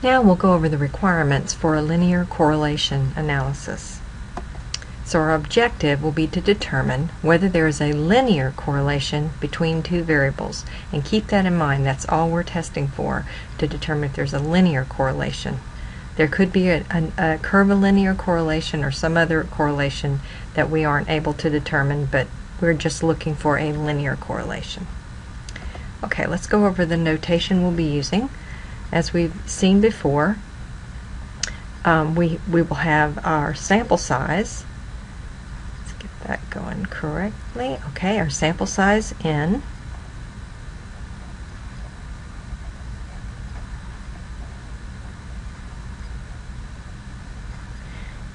Now we'll go over the requirements for a linear correlation analysis. So our objective will be to determine whether there is a linear correlation between two variables. And keep that in mind, that's all we're testing for, to determine if there's a linear correlation. There could be a curvilinear correlation or some other correlation that we aren't able to determine, but we're just looking for a linear correlation. Okay, let's go over the notation we'll be using. As we've seen before, we will have our sample size. Let's get that going correctly. Okay, our sample size N.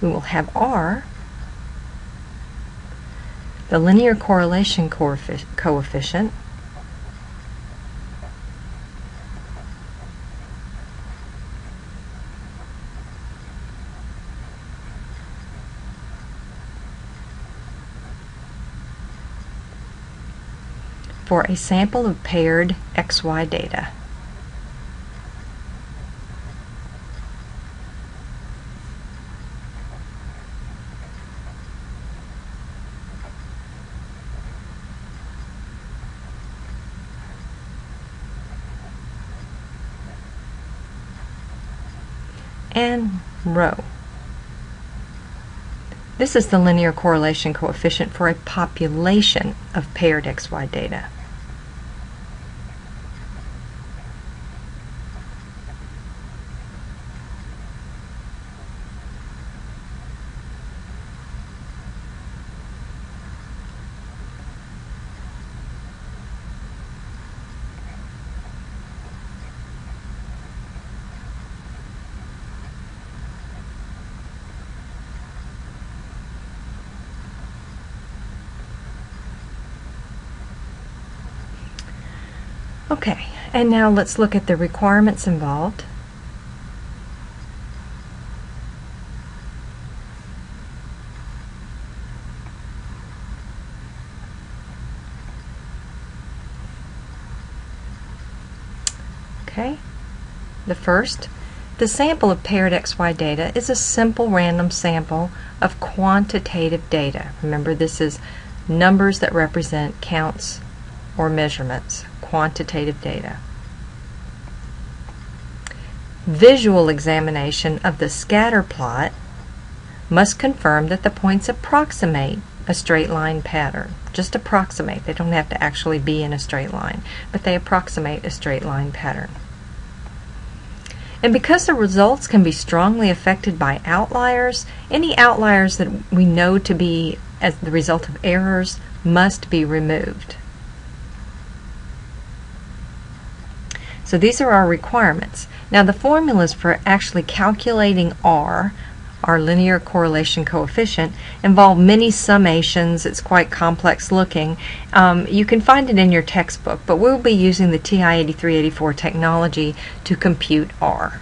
We will have R, the linear correlation coefficient, for a sample of paired XY data. And rho. This is the linear correlation coefficient for a population of paired XY data. Okay, and now let's look at the requirements involved. Okay, the sample of paired XY data is a simple random sample of quantitative data. Remember, this is numbers that represent counts or measurements, quantitative data. Visual examination of the scatter plot must confirm that the points approximate a straight line pattern. Just approximate. They don't have to actually be in a straight line, but they approximate a straight line pattern. And because the results can be strongly affected by outliers, any outliers that we know to be as the result of errors must be removed. So these are our requirements. Now the formulas for actually calculating R, our linear correlation coefficient, involve many summations. It's quite complex looking. You can find it in your textbook, but we'll be using the TI-8384 technology to compute R.